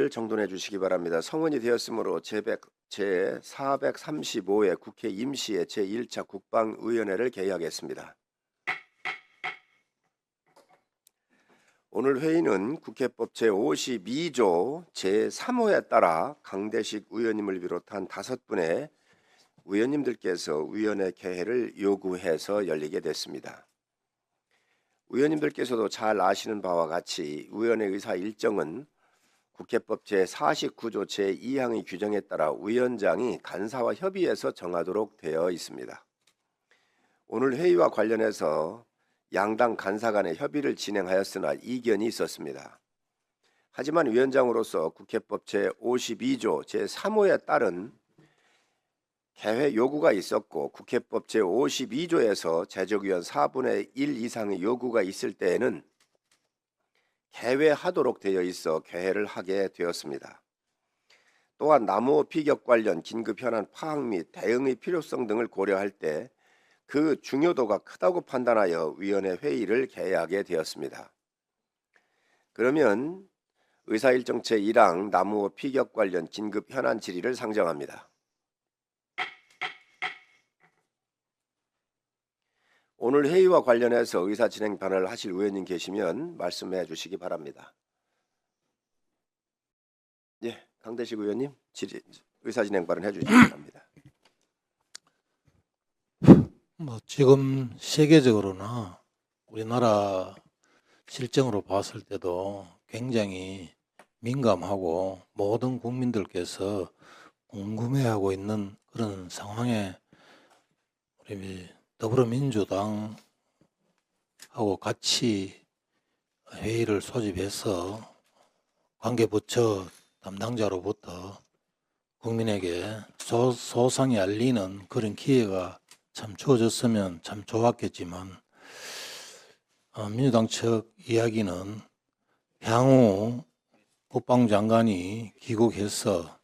의자를 정돈해 주시기 바랍니다. 성원이 되었으므로 제435회 국회 임시의 제1차 국방위원회를 개의하겠습니다. 오늘 회의는 국회법 제52조 제3호에 따라 강대식 의원님을 비롯한 5분의 의원님들께서 위원회 개회를 요구해서 열리게 됐습니다. 의원님들께서도 잘 아시는 바와 같이 위원회 의사 일정은 국회법 제49조 제2항의 규정에 따라 위원장이 간사와 협의해서 정하도록 되어 있습니다. 오늘 회의와 관련해서 양당 간사 간의 협의를 진행하였으나 이견이 있었습니다. 하지만 위원장으로서 국회법 제52조 제3호에 따른 개회 요구가 있었고 국회법 제52조에서 재적의원 4분의 1 이상의 요구가 있을 때에는 개회하도록 되어 있어 개회를 하게 되었습니다. 또한 나무 피격 관련 긴급 현안 파악 및 대응의 필요성 등을 고려할 때 그 중요도가 크다고 판단하여 위원회 회의를 개회하게 되었습니다. 그러면 의사일정 제1항 나무 피격 관련 긴급 현안 질의를 상정합니다. 오늘 회의와 관련해서 의사 진행 발언을 하실 의원님 계시면 말씀해 주시기 바랍니다. 예, 강대식 의원님 의사 진행 발언 해 주시기 바랍니다. 지금 세계적으로나 우리나라 실정으로 봤을 때도 굉장히 민감하고 모든 국민들께서 궁금해하고 있는 그런 상황에 우리 더불어민주당하고 같이 회의를 소집해서 관계부처 담당자로부터 국민에게 소상히 알리는 그런 기회가 참 주어졌으면 참 좋았겠지만 민주당 측 이야기는 향후 국방장관이 귀국해서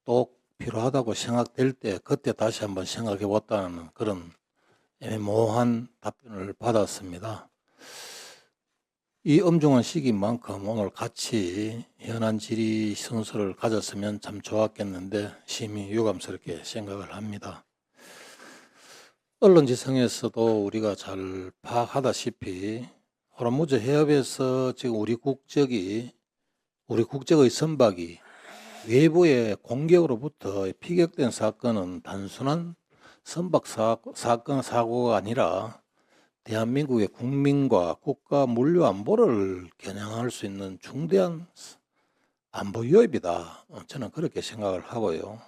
또 필요하다고 생각될 때 그때 다시 한번 생각해 봤다는 그런 애매모호한 답변을 받았습니다. 이 엄중한 시기만큼 오늘 같이 현안 질의 순서를 가졌으면 참 좋았겠는데 심히 유감스럽게 생각을 합니다. 언론지성에서도 우리가 잘 파악하다시피 호르무즈 해협에서 지금 우리 국적의 선박이 외부의 공격으로부터 피격된 사건은 단순한 선박 사고가 아니라 대한민국의 국민과 국가 물류 안보를 겨냥할 수 있는 중대한 안보 위협이다. 저는 그렇게 생각을 하고요.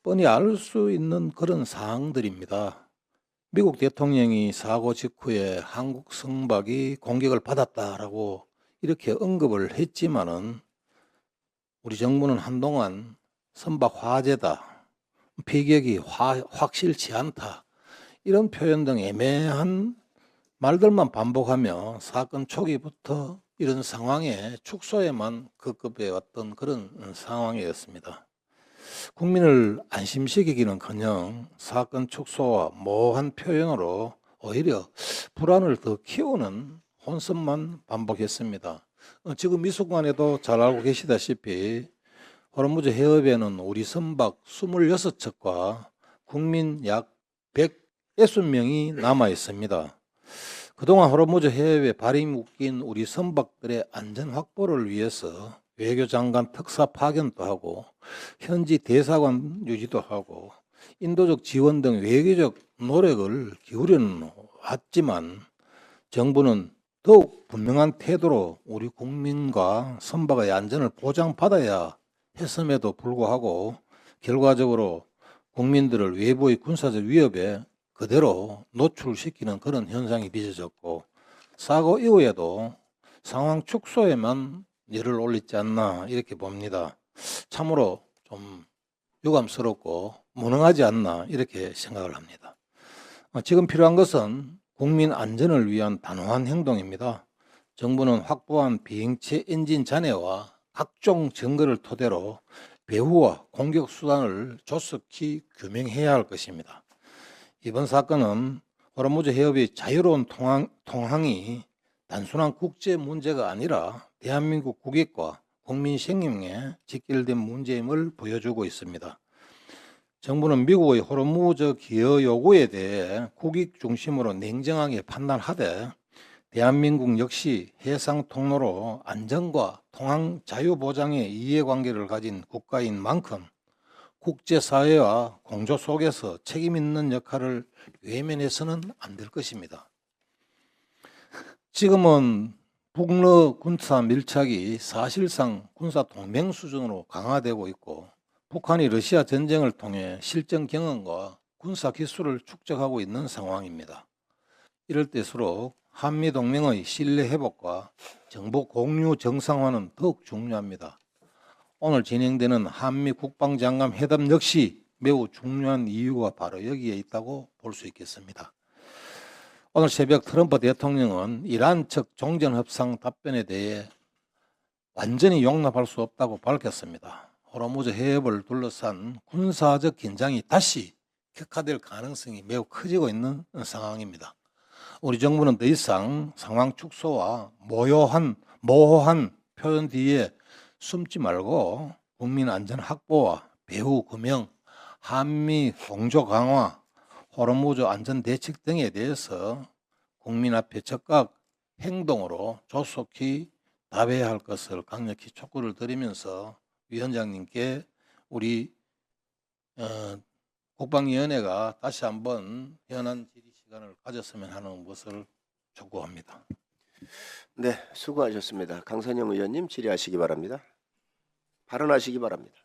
뻔히 알 수 있는 그런 사항들입니다. 미국 대통령이 사고 직후에 한국 선박이 공격을 받았다라고 이렇게 언급을 했지만은 우리 정부는 한동안 선박 화재다, 피격이 확실치 않다 이런 표현 등 애매한 말들만 반복하며 사건 초기부터 이런 상황에 축소에만 급급해 왔던 그런 상황이었습니다. 국민을 안심시키기는커녕 사건 축소와 모호한 표현으로 오히려 불안을 더 키우는 혼선만 반복했습니다. 지금 이 순간에도 잘 알고 계시다시피 호르무즈 해협에는 우리 선박 26척과 국민 약 160명이 남아 있습니다. 그동안 호르무즈 해협에 발이 묶인 우리 선박들의 안전 확보를 위해서 외교장관 특사 파견도 하고 현지 대사관 유지도 하고 인도적 지원 등 외교적 노력을 기울여는 왔지만 정부는 더욱 분명한 태도로 우리 국민과 선박의 안전을 보장받아야 했음에도 불구하고 결과적으로 국민들을 외부의 군사적 위협에 그대로 노출시키는 그런 현상이 빚어졌고 사고 이후에도 상황 축소에만 열을 올리지 않나 이렇게 봅니다. 참으로 좀 유감스럽고 무능하지 않나 이렇게 생각을 합니다. 지금 필요한 것은 국민 안전을 위한 단호한 행동입니다. 정부는 확보한 비행체 엔진 잔해와 각종 증거를 토대로 배후와 공격 수단을 조속히 규명해야 할 것입니다. 이번 사건은 호르무즈 해협의 자유로운 통항이 단순한 국제 문제가 아니라 대한민국 국익과 국민 생명에 직결된 문제임을 보여주고 있습니다. 정부는 미국의 호르무즈 기여 요구에 대해 국익 중심으로 냉정하게 판단하되 대한민국 역시 해상 통로로 안전과 통항 자유 보장의 이해관계를 가진 국가인 만큼 국제사회와 공조 속에서 책임 있는 역할을 외면해서는 안 될 것입니다. 지금은 북러 군사 밀착이 사실상 군사 동맹 수준으로 강화되고 있고 북한이 러시아 전쟁을 통해 실전 경험과 군사 기술을 축적하고 있는 상황입니다. 이럴 때일수록 한미동맹의 신뢰 회복과 정보 공유 정상화는 더욱 중요합니다. 오늘 진행되는 한미 국방장관 회담 역시 매우 중요한 이유가 바로 여기에 있다고 볼 수 있겠습니다. 오늘 새벽 트럼프 대통령은 이란 측 종전협상 답변에 대해 완전히 용납할 수 없다고 밝혔습니다. 호르무즈 해협을 둘러싼 군사적 긴장이 다시 격화될 가능성이 매우 커지고 있는 상황입니다. 우리 정부는 더 이상 상황 축소와 모호한 표현 뒤에 숨지 말고 국민 안전 확보와 배후 금형, 한미 공조 강화, 호르무즈 안전 대책 등에 대해서 국민 앞에 적극 행동으로 조속히 답해야 할 것을 강력히 촉구를 드리면서 위원장님께 우리 국방위원회가 다시 한번 현안 질의 시간을 가졌으면 하는 것을 촉구합니다. 네, 수고하셨습니다. 강선영 의원님 질의하시기 바랍니다. 발언하시기 바랍니다.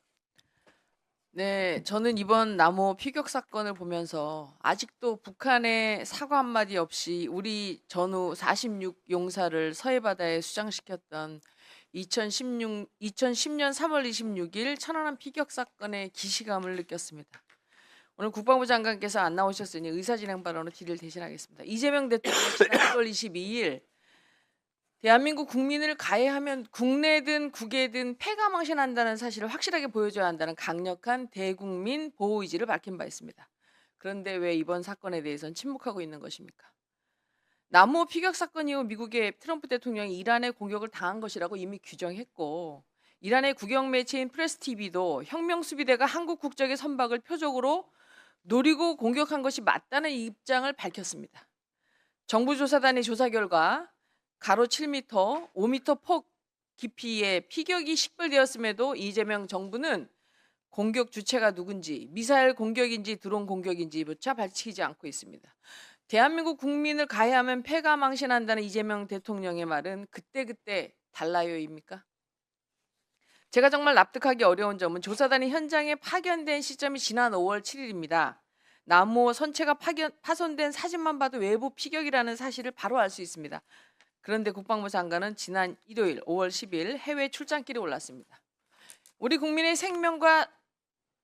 네, 저는 이번 남호 피격 사건을 보면서 아직도 북한의 사과 한마디 없이 우리 전후 46 용사를 서해 바다에 수장시켰던 2010년 3월 26일 천안함 피격 사건의 기시감을 느꼈습니다. 오늘 국방부 장관께서 안 나오셨으니 의사진행 발언으로 질의를 대신하겠습니다. 이재명 대통령이 지난 1월 22일 대한민국 국민을 가해하면 국내든 국외든 패가망신한다는 사실을 확실하게 보여줘야 한다는 강력한 대국민 보호 의지를 밝힌 바 있습니다. 그런데 왜 이번 사건에 대해서는 침묵하고 있는 것입니까? 남호 피격 사건 이후 미국의 트럼프 대통령이 이란에 공격을 당한 것이라고 이미 규정했고 이란의 국영 매체인 프레스TV도 혁명수비대가 한국 국적의 선박을 표적으로 노리고 공격한 것이 맞다는 입장을 밝혔습니다. 정부조사단의 조사 결과 가로 7m, 5m 폭 깊이의 피격이 식별되었음에도 이재명 정부는 공격 주체가 누군지, 미사일 공격인지 드론 공격인지조차 밝히지 않고 있습니다. 대한민국 국민을 가해하면 패가망신한다는 이재명 대통령의 말은 그때그때 달라요입니까? 제가 정말 납득하기 어려운 점은 조사단이 현장에 파견된 시점이 지난 5월 7일입니다. 남호 선체가 파손된 사진만 봐도 외부 피격이라는 사실을 바로 알 수 있습니다. 그런데 국방부 장관은 지난 일요일 5월 10일 해외 출장길에 올랐습니다. 우리 국민의 생명과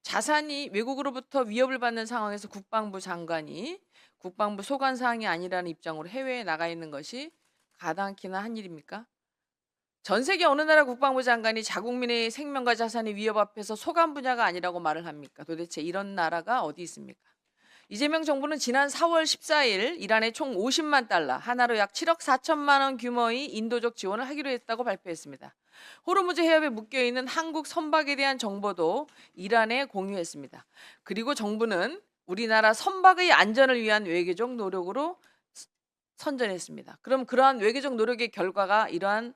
자산이 외국으로부터 위협을 받는 상황에서 국방부 장관이 국방부 소관사항이 아니라는 입장으로 해외에 나가 있는 것이 가당키나 한 일입니까? 전 세계 어느 나라 국방부 장관이 자국민의 생명과 자산이 위협 앞에서 소관 분야가 아니라고 말을 합니까? 도대체 이런 나라가 어디 있습니까? 이재명 정부는 지난 4월 14일 이란에 총 50만 달러, 하나로 약 7억 4천만 원 규모의 인도적 지원을 하기로 했다고 발표했습니다. 호르무즈 해협에 묶여있는 한국 선박에 대한 정보도 이란에 공유했습니다. 그리고 정부는 우리나라 선박의 안전을 위한 외교적 노력으로 선전했습니다. 그럼 그러한 외교적 노력의 결과가 이러한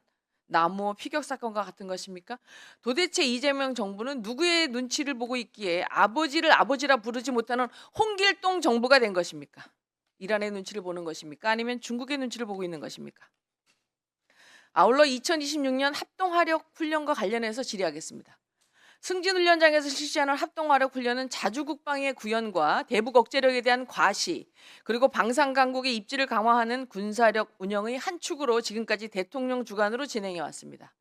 남호 피격 사건과 같은 것입니까? 도대체 이재명 정부는 누구의 눈치를 보고 있기에 아버지를 아버지라 부르지 못하는 홍길동 정부가 된 것입니까? 이란의 눈치를 보는 것입니까? 아니면 중국의 눈치를 보고 있는 것입니까? 아울러 2026년 합동화력 훈련과 관련해서 질의하겠습니다. 승진훈련장에서 실시하는 합동화력 훈련은 자주국방의 구현과 대북 억제력에 대한 과시, 그리고 방산강국의 입지를 강화하는 군사력 운영의 한 축으로 지금까지 대통령 주관으로 진행해 왔습니다.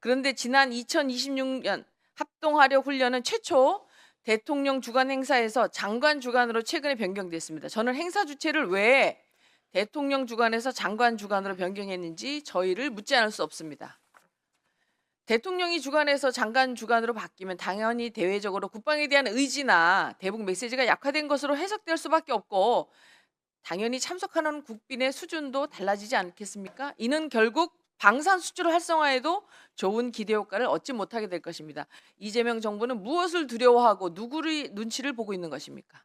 그런데 지난 2026년 합동화력 훈련은 최초 대통령 주관 행사에서 장관 주관으로 최근에 변경됐습니다. 저는 행사 주체를 왜 대통령 주관에서 장관 주관으로 변경했는지 저희를 묻지 않을 수 없습니다. 대통령이 주관에서 장관 주관으로 바뀌면 당연히 대외적으로 국방에 대한 의지나 대북 메시지가 약화된 것으로 해석될 수밖에 없고 당연히 참석하는 국빈의 수준도 달라지지 않겠습니까? 이는 결국 방산 수출 활성화에도 좋은 기대 효과를 얻지 못하게 될 것입니다. 이재명 정부는 무엇을 두려워하고 누구의 눈치를 보고 있는 것입니까?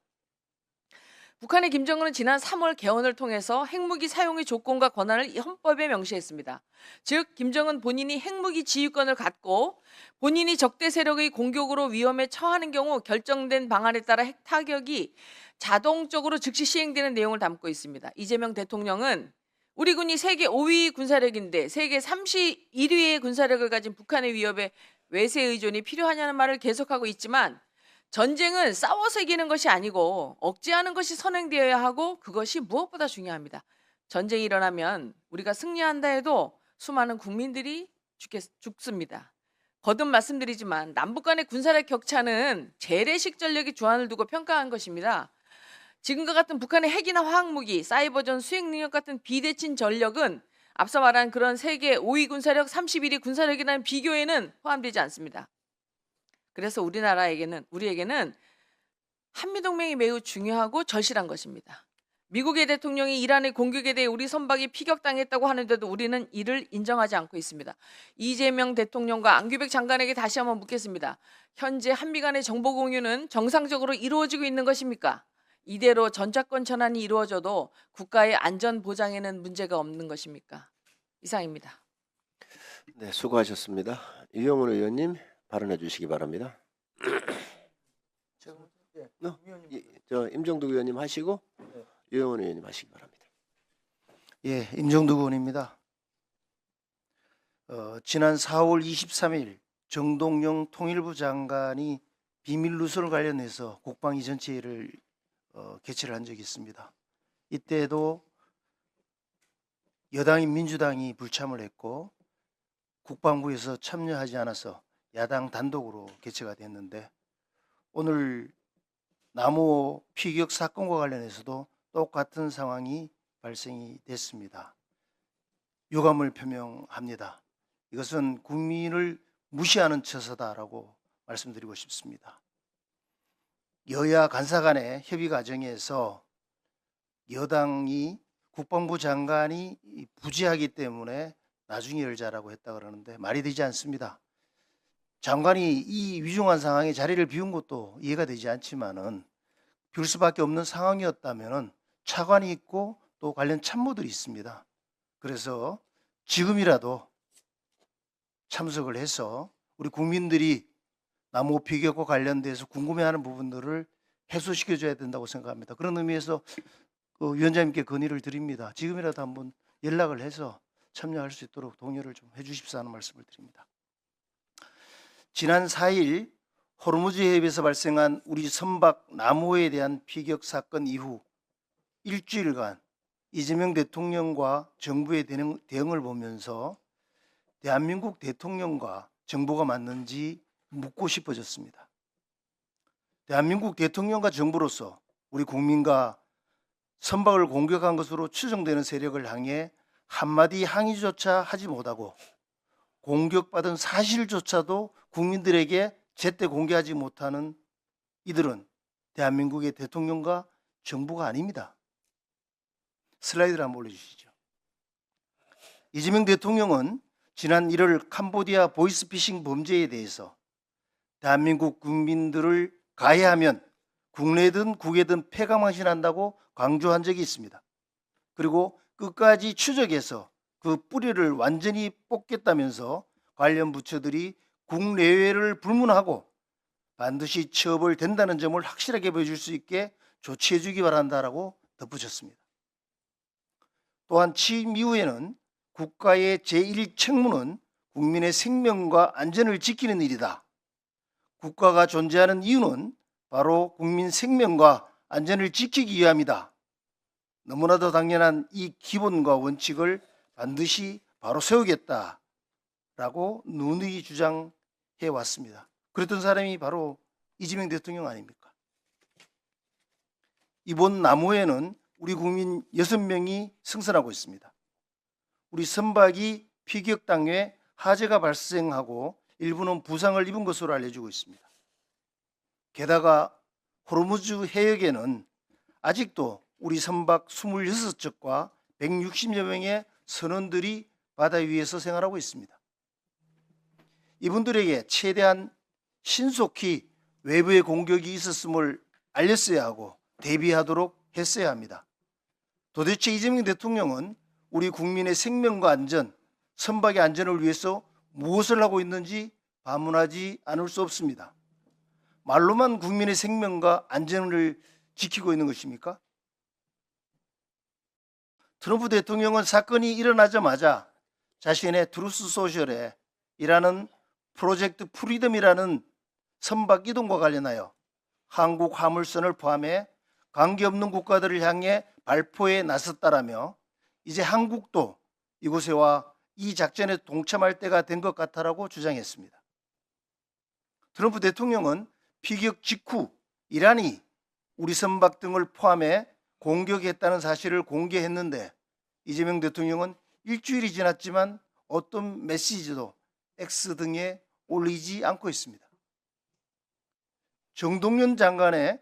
북한의 김정은은 지난 3월 개헌을 통해서 핵무기 사용의 조건과 권한을 헌법에 명시했습니다. 즉 김정은 본인이 핵무기 지휘권을 갖고 본인이 적대 세력의 공격으로 위험에 처하는 경우 결정된 방안에 따라 핵 타격이 자동적으로 즉시 시행되는 내용을 담고 있습니다. 이재명 대통령은 우리 군이 세계 5위 군사력인데 세계 31위의 군사력을 가진 북한의 위협에 외세 의존이 필요하냐는 말을 계속하고 있지만 전쟁은 싸워서 이기는 것이 아니고 억제하는 것이 선행되어야 하고 그것이 무엇보다 중요합니다. 전쟁이 일어나면 우리가 승리한다 해도 수많은 국민들이 죽습니다. 거듭 말씀드리지만 남북 간의 군사력 격차는 재래식 전력의 주안을 두고 평가한 것입니다. 지금과 같은 북한의 핵이나 화학무기, 사이버전, 수행 능력 같은 비대칭 전력은 앞서 말한 그런 세계 5위 군사력, 31위 군사력이라는 비교에는 포함되지 않습니다. 그래서 우리에게는 한미동맹이 매우 중요하고 절실한 것입니다. 미국의 대통령이 이란의 공격에 대해 우리 선박이 피격당했다고 하는데도 우리는 이를 인정하지 않고 있습니다. 이재명 대통령과 안규백 장관에게 다시 한번 묻겠습니다. 현재 한미 간의 정보 공유는 정상적으로 이루어지고 있는 것입니까? 이대로 전차권 전환이 이루어져도 국가의 안전 보장에는 문제가 없는 것입니까? 이상입니다. 네, 수고하셨습니다. 유영훈 의원님 발언해 주시기 바랍니다. 저 임종득 의원님 하시고 유영훈 의원님 하시기 바랍니다. 예, 임종득 의원입니다. 지난 4월 23일 정동영 통일부 장관이 비밀 누설 관련해서 국방위전체회를 개최를 한 적이 있습니다. 이때도 여당인 민주당이 불참을 했고 국방부에서 참여하지 않아서 야당 단독으로 개최가 됐는데 오늘 남호 피격 사건과 관련해서도 똑같은 상황이 발생이 됐습니다. 유감을 표명합니다. 이것은 국민을 무시하는 처사다라고 말씀드리고 싶습니다. 여야 간사 간의 협의 과정에서 여당이 국방부 장관이 부재하기 때문에 나중에 열자라고 했다 그러는데 말이 되지 않습니다. 장관이 이 위중한 상황에 자리를 비운 것도 이해가 되지 않지만은 비울 수밖에 없는 상황이었다면은 차관이 있고 또 관련 참모들이 있습니다. 그래서 지금이라도 참석을 해서 우리 국민들이 남호 피격과 관련돼서 궁금해하는 부분들을 해소시켜줘야 된다고 생각합니다. 그런 의미에서 위원장님께 건의를 드립니다. 지금이라도 한번 연락을 해서 참여할 수 있도록 동의를 좀 해주십사 하는 말씀을 드립니다. 지난 4일 호르무즈 해협에서 발생한 우리 선박 남호에 대한 피격 사건 이후 일주일간 이재명 대통령과 정부의 대응을 보면서 대한민국 대통령과 정부가 맞는지 묻고 싶어졌습니다. 대한민국 대통령과 정부로서 우리 국민과 선박을 공격한 것으로 추정되는 세력을 향해 한마디 항의조차 하지 못하고 공격받은 사실조차도 국민들에게 제때 공개하지 못하는 이들은 대한민국의 대통령과 정부가 아닙니다. 슬라이드를 한번 올려주시죠. 이재명 대통령은 지난 1월 캄보디아 보이스피싱 범죄에 대해서 대한민국 국민들을 가해하면 국내든 국외든 패강망신한다고 강조한 적이 있습니다. 그리고 끝까지 추적해서 그 뿌리를 완전히 뽑겠다면서 관련 부처들이 국내외를 불문하고 반드시 처벌된다는 점을 확실하게 보여줄 수 있게 조치해 주기 바란다라고 덧붙였습니다. 또한 취임 이후에는 국가의 제1책무는 국민의 생명과 안전을 지키는 일이다. 국가가 존재하는 이유는 바로 국민 생명과 안전을 지키기 위함이다. 너무나도 당연한 이 기본과 원칙을 반드시 바로 세우겠다라고 누누이 주장해 왔습니다. 그랬던 사람이 바로 이재명 대통령 아닙니까? 이번 남호에는 우리 국민 6명이 승선하고 있습니다. 우리 선박이 피격 당해 화재가 발생하고 일부는 부상을 입은 것으로 알려지고 있습니다. 게다가 호르무즈 해역에는 아직도 우리 선박 26척과 160여 명의 선원들이 바다 위에서 생활하고 있습니다. 이분들에게 최대한 신속히 외부의 공격이 있었음을 알렸어야 하고 대비하도록 했어야 합니다. 도대체 이재명 대통령은 우리 국민의 생명과 안전, 선박의 안전을 위해서 무엇을 하고 있는지 반문하지 않을 수 없습니다. 말로만 국민의 생명과 안전을 지키고 있는 것입니까? 트럼프 대통령은 사건이 일어나자마자 자신의 트루스 소셜에 일하는 프로젝트 프리덤이라는 선박 이동과 관련하여 한국 화물선을 포함해 관계없는 국가들을 향해 발포에 나섰다라며 이제 한국도 이곳에 와 이 작전에 동참할 때가 된 것 같다라고 주장했습니다. 트럼프 대통령은 피격 직후 이란이 우리 선박 등을 포함해 공격했다는 사실을 공개했는데 이재명 대통령은 일주일이 지났지만 어떤 메시지도 X 등에 올리지 않고 있습니다. 정동연 장관의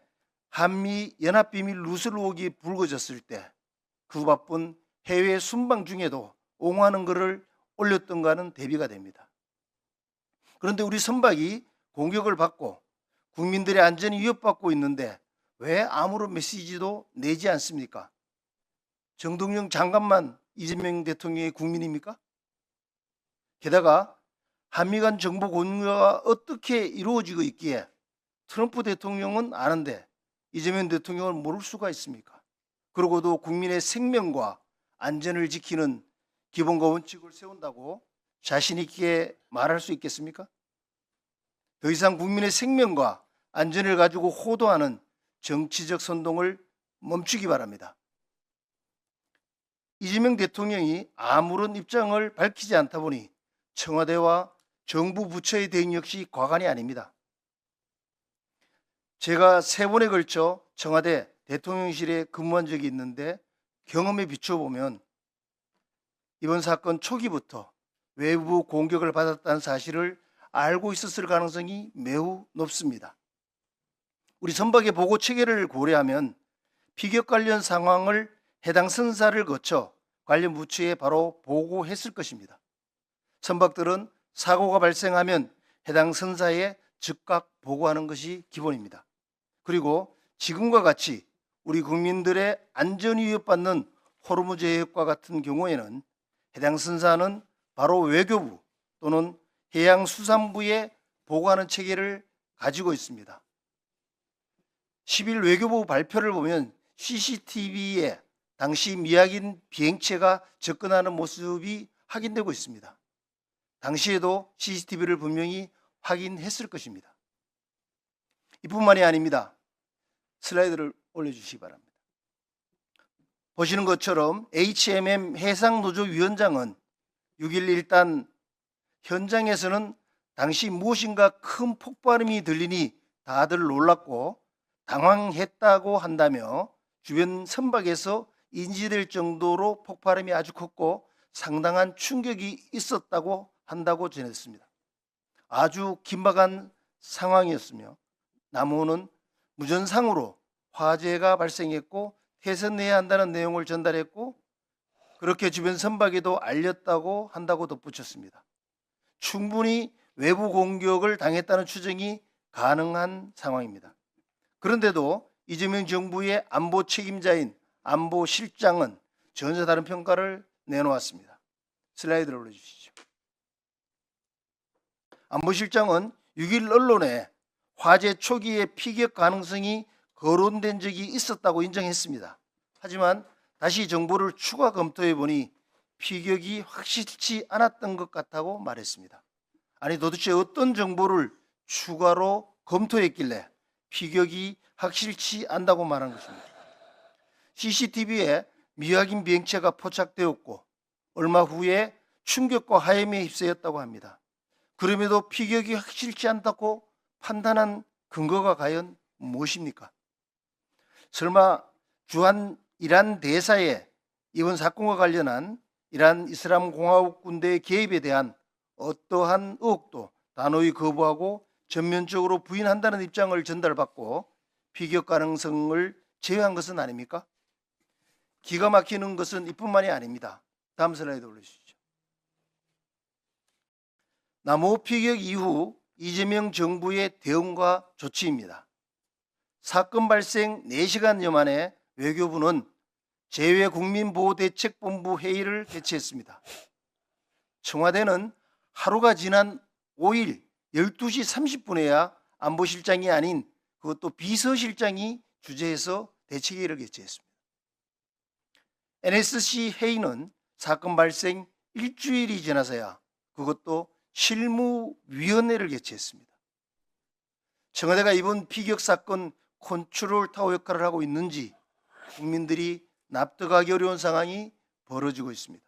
한미 연합비밀 누설 의혹이 불거졌을 때 그 바쁜 해외 순방 중에도 옹호하는 글을 올렸던가는 대비가 됩니다. 그런데 우리 선박이 공격을 받고 국민들의 안전이 위협받고 있는데 왜 아무런 메시지도 내지 않습니까? 정동영 장관만 이재명 대통령의 국민입니까? 게다가 한미 간 정보 공유가 어떻게 이루어지고 있기에 트럼프 대통령은 아는데 이재명 대통령은 모를 수가 있습니까? 그러고도 국민의 생명과 안전을 지키는 기본과 원칙을 세운다고 자신 있게 말할 수 있겠습니까? 더 이상 국민의 생명과 안전을 가지고 호도하는 정치적 선동을 멈추기 바랍니다. 이재명 대통령이 아무런 입장을 밝히지 않다 보니 청와대와 정부 부처의 대응 역시 과간이 아닙니다. 제가 3번에 걸쳐 청와대 대통령실에 근무한 적이 있는데 경험에 비춰보면 이번 사건 초기부터 외부 공격을 받았다는 사실을 알고 있었을 가능성이 매우 높습니다. 우리 선박의 보고 체계를 고려하면 피격 관련 상황을 해당 선사를 거쳐 관련 부처에 바로 보고했을 것입니다. 선박들은 사고가 발생하면 해당 선사에 즉각 보고하는 것이 기본입니다. 그리고 지금과 같이 우리 국민들의 안전이 위협받는 호르무즈 해역과 같은 경우에는 해당 선사는 바로 외교부 또는 해양수산부에 보고하는 체계를 가지고 있습니다. 10일 외교부 발표를 보면 CCTV에 당시 미확인 비행체가 접근하는 모습이 확인되고 있습니다. 당시에도 CCTV를 분명히 확인했을 것입니다. 이뿐만이 아닙니다. 슬라이드를 올려주시기 바랍니다. 보시는 것처럼 HMM 해상노조 위원장은 6일 일단 현장에서는 당시 무엇인가 큰 폭발음이 들리니 다들 놀랐고 당황했다고 한다며 주변 선박에서 인지될 정도로 폭발음이 아주 컸고 상당한 충격이 있었다고 한다고 전했습니다. 아주 긴박한 상황이었으며 남호는 무전상으로 화재가 발생했고 퇴선해야 한다는 내용을 전달했고 그렇게 주변 선박에도 알렸다고 한다고 덧붙였습니다. 충분히 외부 공격을 당했다는 추정이 가능한 상황입니다. 그런데도 이재명 정부의 안보 책임자인 안보실장은 전혀 다른 평가를 내놓았습니다. 슬라이드를 올려주시죠. 안보실장은 6일 언론에 화재 초기에 피격 가능성이 거론된 적이 있었다고 인정했습니다. 하지만 다시 정보를 추가 검토해 보니 피격이 확실치 않았던 것 같다고 말했습니다. 아니 도대체 어떤 정보를 추가로 검토했길래 피격이 확실치 않다고 말한 것입니다. CCTV에 미확인 비행체가 포착되었고 얼마 후에 충격과 하염에 휩싸였다고 합니다. 그럼에도 피격이 확실치 않다고 판단한 근거가 과연 무엇입니까? 설마 주한 이란 대사의 이번 사건과 관련한 이란 이슬람 공화국 군대의 개입에 대한 어떠한 의혹도 단호히 거부하고 전면적으로 부인한다는 입장을 전달받고 피격 가능성을 제외한 것은 아닙니까? 기가 막히는 것은 이뿐만이 아닙니다. 다음 슬라이드 올려주시죠. 남호 피격 이후 이재명 정부의 대응과 조치입니다. 사건 발생 4시간여 만에 외교부는 재외국민보호대책본부 회의를 개최했습니다. 청와대는 하루가 지난 5일 12시 30분에야 안보실장이 아닌 그것도 비서실장이 주재해서 대책회의를 개최했습니다. NSC 회의는 사건 발생 일주일이 지나서야 그것도 실무위원회를 개최했습니다. 청와대가 이번 피격 사건 컨트롤 타워 역할을 하고 있는지 국민들이 납득하기 어려운 상황이 벌어지고 있습니다.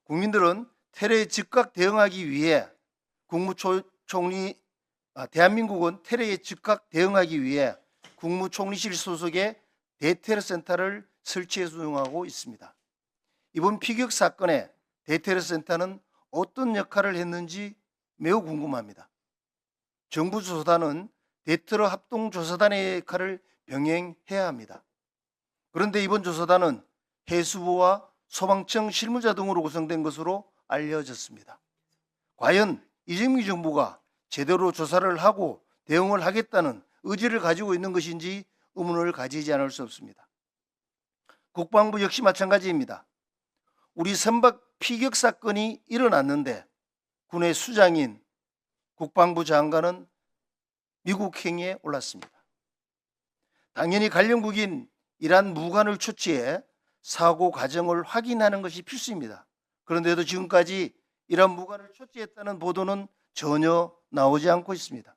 국민들은 테러에 즉각 대응하기 위해 대한민국은 테러에 즉각 대응하기 위해 국무총리실 소속의 대테러 센터를 설치해서 운영하고 있습니다. 이번 피격 사건에 대테러 센터는 어떤 역할을 했는지 매우 궁금합니다. 정부 조사단은 대테러 합동조사단의 역할을 병행해야 합니다. 그런데 이번 조사단은 해수부와 소방청 실무자 등으로 구성된 것으로 알려졌습니다. 과연 이재명 정부가 제대로 조사를 하고 대응을 하겠다는 의지를 가지고 있는 것인지 의문을 가지지 않을 수 없습니다. 국방부 역시 마찬가지입니다. 우리 선박 피격 사건이 일어났는데 군의 수장인 국방부 장관은 미국 행위에 올랐습니다. 당연히 관련국인 이란 무관을 초치해 사고 과정을 확인하는 것이 필수입니다. 그런데도 지금까지 이란 무관을 초치했다는 보도는 전혀 나오지 않고 있습니다.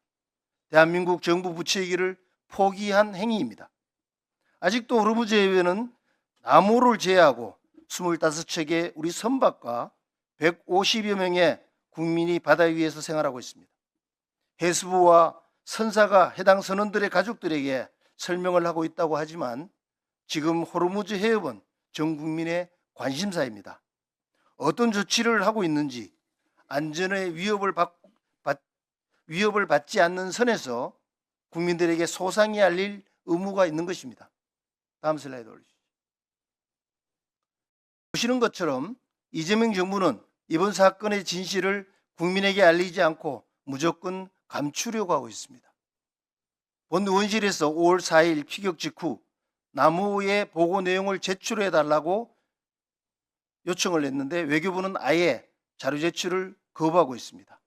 대한민국 정부 부채기를 포기한 행위입니다. 아직도 호르무즈 해협에는 남호를 제외하고 25척의 우리 선박과 150여 명의 국민이 바다 위에서 생활하고 있습니다. 해수부와 선사가 해당 선원들의 가족들에게 설명을 하고 있다고 하지만 지금 호르무즈 해협은 전 국민의 관심사입니다. 어떤 조치를 하고 있는지 안전의 위협을 받지 않는 선에서 국민들에게 소상히 알릴 의무가 있는 것입니다. 다음 슬라이드 올리시죠. 보시는 것처럼 이재명 정부는 이번 사건의 진실을 국민에게 알리지 않고 무조건 감추려고 하고 있습니다. 본 의원실에서 5월 4일 피격 직후 남호의 보고 내용을 제출해달라고 요청을 했는데 외교부는 아예 자료 제출을 거부하고 있습니다.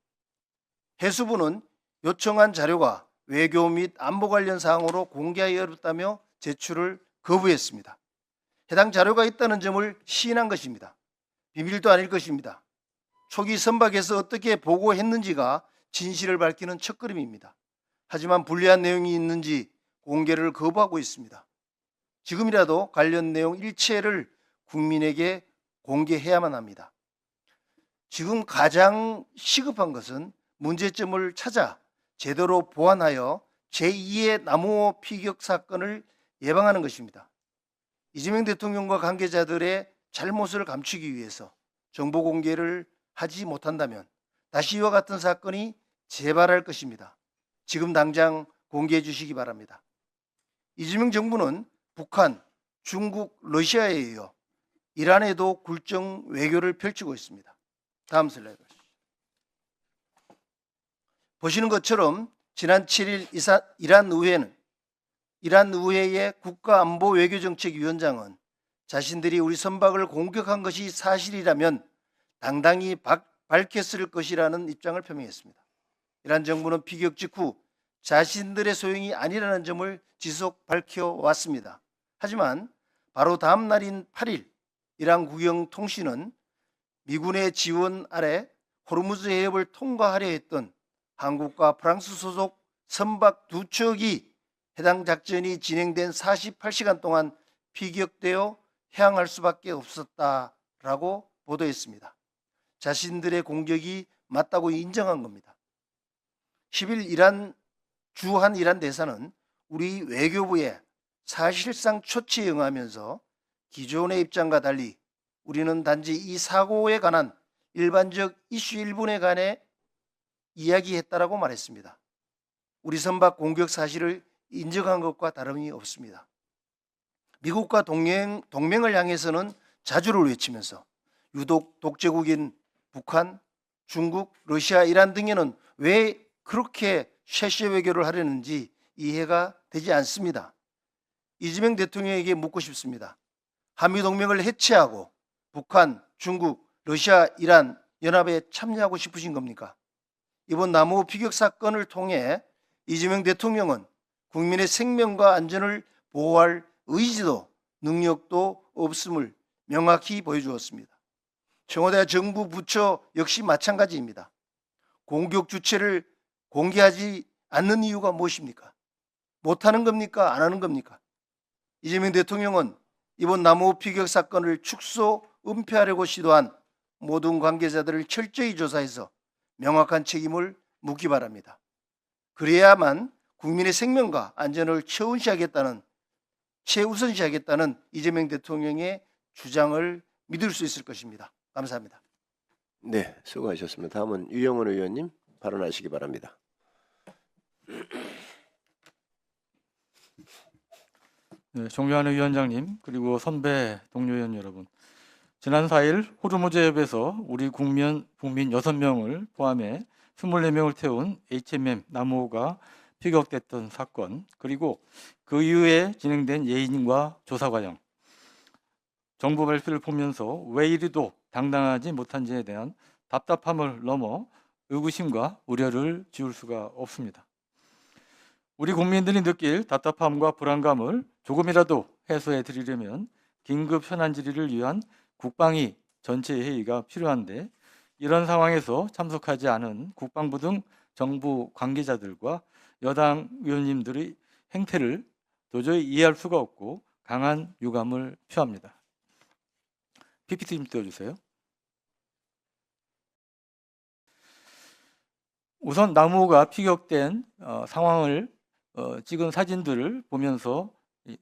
해수부는 요청한 자료가 외교 및 안보 관련 사항으로 공개하기 어렵다며 제출을 거부했습니다. 해당 자료가 있다는 점을 시인한 것입니다. 비밀도 아닐 것입니다. 초기 선박에서 어떻게 보고했는지가 진실을 밝히는 첫걸음입니다. 하지만 불리한 내용이 있는지 공개를 거부하고 있습니다. 지금이라도 관련 내용 일체를 국민에게 공개해야만 합니다. 지금 가장 시급한 것은 문제점을 찾아 제대로 보완하여 제2의 남호 피격 사건을 예방하는 것입니다. 이재명 대통령과 관계자들의 잘못을 감추기 위해서 정보 공개를 하지 못한다면 다시 이와 같은 사건이 재발할 것입니다. 지금 당장 공개해 주시기 바랍니다. 이재명 정부는 북한, 중국, 러시아에 이어 이란에도 굴종 외교를 펼치고 있습니다. 다음 슬라이드 보시는 것처럼 지난 7일 이란 의회의 국가안보외교정책위원장은 자신들이 우리 선박을 공격한 것이 사실이라면 당당히 밝혔을 것이라는 입장을 표명했습니다. 이란 정부는 피격 직후 자신들의 소용이 아니라는 점을 지속 밝혀왔습니다. 하지만 바로 다음 날인 8일 이란 국영통신은 미군의 지원 아래 호르무즈 해협을 통과하려 했던 한국과 프랑스 소속 선박 2척이 해당 작전이 진행된 48시간 동안 피격되어 해항할 수밖에 없었다라고 보도했습니다. 자신들의 공격이 맞다고 인정한 겁니다. 10일 주한 이란 대사는 우리 외교부의 사실상 초치에 응하면서 기존의 입장과 달리 우리는 단지 이 사고에 관한 일반적 이슈 일본에 관해 이야기했다라고 말했습니다. 우리 선박 공격 사실을 인정한 것과 다름이 없습니다. 미국과 동맹을 향해서는 자주를 외치면서 유독 독재국인 북한, 중국, 러시아, 이란 등에는 왜 그렇게 쉐쉐 외교를 하려는지 이해가 되지 않습니다. 이재명 대통령에게 묻고 싶습니다. 한미동맹을 해체하고 북한, 중국, 러시아, 이란 연합에 참여하고 싶으신 겁니까? 이번 남호 피격 사건을 통해 이재명 대통령은 국민의 생명과 안전을 보호할 의지도 능력도 없음을 명확히 보여주었습니다. 청와대 정부 부처 역시 마찬가지입니다. 공격 주체를 공개하지 않는 이유가 무엇입니까? 못하는 겁니까? 안 하는 겁니까? 이재명 대통령은 이번 남호 피격 사건을 축소, 은폐하려고 시도한 모든 관계자들을 철저히 조사해서 명확한 책임을 묻기 바랍니다. 그래야만 국민의 생명과 안전을 최우선시하겠다는 이재명 대통령의 주장을 믿을 수 있을 것입니다. 감사합니다. 네, 수고하셨습니다. 다음은 유영원 의원님 발언하시기 바랍니다. 네, 존경하는 위원장님, 그리고 선배 동료 의원 여러분, 지난 4일 호르무즈 해협에서 우리 국민 6명을 포함해 24명을 태운 HMM 남호가 피격됐던 사건, 그리고 그 이후에 진행된 예인과 조사 과정, 정부 발표를 보면서 왜 이리도 당당하지 못한지에 대한 답답함을 넘어 의구심과 우려를 지울 수가 없습니다. 우리 국민들이 느낄 답답함과 불안감을 조금이라도 해소해 드리려면 긴급 현안 질의를 위한 국방위 전체 회의가 필요한데, 이런 상황에서 참석하지 않은 국방부 등 정부 관계자들과 여당 의원님들의 행태를 도저히 이해할 수가 없고 강한 유감을 표합니다. PPT 좀 띄워주세요. 우선 남호가 피격된 상황을 찍은 사진들을 보면서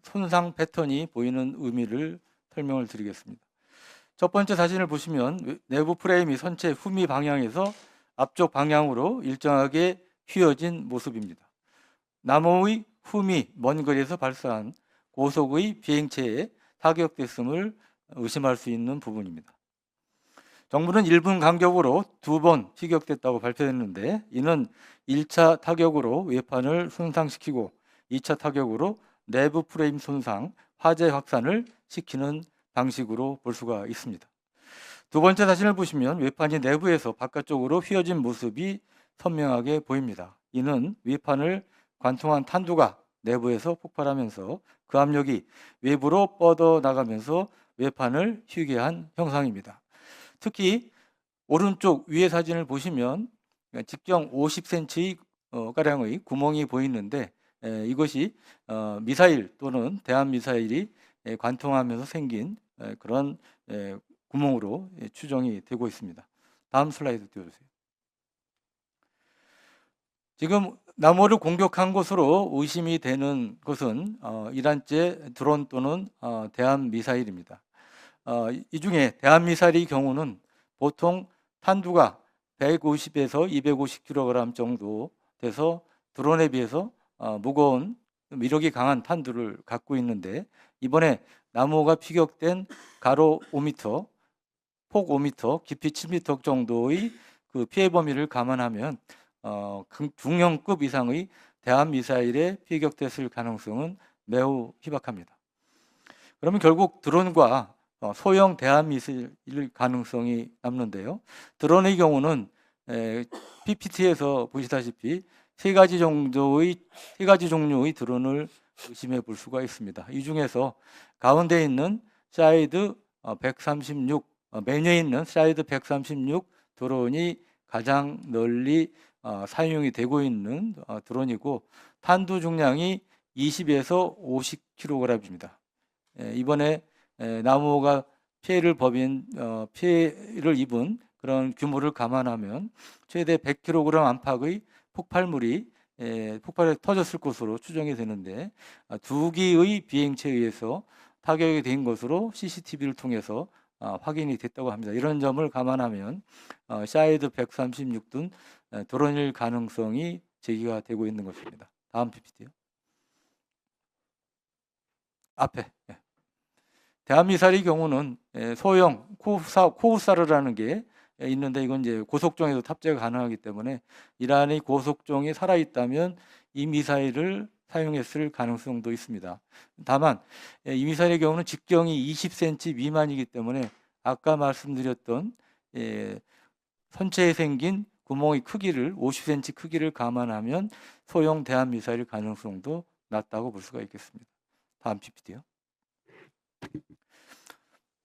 손상 패턴이 보이는 의미를 설명을 드리겠습니다. 첫 번째 사진을 보시면 내부 프레임이 선체 후미 방향에서 앞쪽 방향으로 일정하게 휘어진 모습입니다. 남호의 후미 먼 거리에서 발사한 고속의 비행체에 타격됐음을 의심할 수 있는 부분입니다. 정부는 1분 간격으로 2번 피격됐다고 발표했는데, 이는 1차 타격으로 외판을 손상시키고 2차 타격으로 내부 프레임 손상, 화재 확산을 시키는 방식으로 볼 수가 있습니다. 두 번째 사진을 보시면 외판이 내부에서 바깥쪽으로 휘어진 모습이 선명하게 보입니다. 이는 외판을 관통한 탄두가 내부에서 폭발하면서 그 압력이 외부로 뻗어나가면서 외판을 휘게 한 형상입니다. 특히 오른쪽 위의 사진을 보시면 직경 50cm 가량의 구멍이 보이는데, 이것이 미사일 또는 대한미사일이 관통하면서 생긴 그런 구멍으로 추정이 되고 있습니다. 다음 슬라이드 띄워주세요. 지금 남호를 공격한 것으로 의심이 되는 것은 이란제 드론 또는 대한미사일입니다. 이 중에 대한미사일의 경우는 보통 탄두가 150에서 250kg 정도 돼서 드론에 비해서 무거운 위력이 강한 탄두를 갖고 있는데, 이번에 남호가 피격된 가로 5m, 폭 5m, 깊이 7m 정도의 그 피해 범위를 감안하면 중형급 이상의 대한미사일에 피격됐을 가능성은 매우 희박합니다. 그러면 결국 드론과 소형 대한미사일 가능성이 남는데요. 드론의 경우는 PPT에서 보시다시피 세 가지 종류의 드론을 의심해 볼 수가 있습니다. 이 중에서 가운데 있는 사이드 136, 메뉴에 있는 사이드 136 드론이 가장 널리 사용이 되고 있는 드론이고, 탄두 중량이 20에서 50kg입니다. 이번에 남호가 피해를 입은 그런 규모를 감안하면 최대 100kg 안팎의 폭발물이 폭발에 터졌을 것으로 추정이 되는데, 2기의 비행체에 의해서 타격이 된 것으로 CCTV를 통해서 확인이 됐다고 합니다. 이런 점을 감안하면 사이드 136 등 드론일 가능성이 제기가 되고 있는 것입니다. 다음 PPT요. 앞에. 대한미사일의 경우는 소형 코우사르라는 게 있는데 이건 이제 고속종에도 탑재가 가능하기 때문에 이란의 고속종이 살아있다면 이 미사일을 사용했을 가능성도 있습니다. 다만 이 미사일의 경우는 직경이 20cm 미만이기 때문에 아까 말씀드렸던 선체에 생긴 구멍의 크기를 50cm 크기를 감안하면 소형 대함 미사일 가능성도 낮다고 볼 수가 있겠습니다. 다음 PPT요.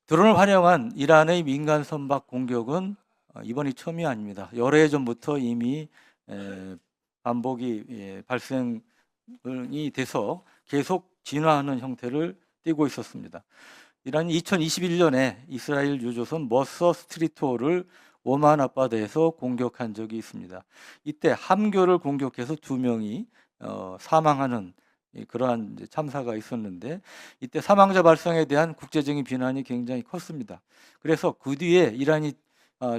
드론을 활용한 이란의 민간 선박 공격은 이번이 처음이 아닙니다. 여러 해 전부터 이미 반복이 발생이 돼서 계속 진화하는 형태를 띠고 있었습니다. 이란이 2021년에 이스라엘 유조선 머서 스트리트호를 오만 앞바다에서 공격한 적이 있습니다. 이때 함교를 공격해서 2명이 사망하는 그러한 참사가 있었는데 이때 사망자 발생에 대한 국제적인 비난이 굉장히 컸습니다. 그래서 그 뒤에 이란이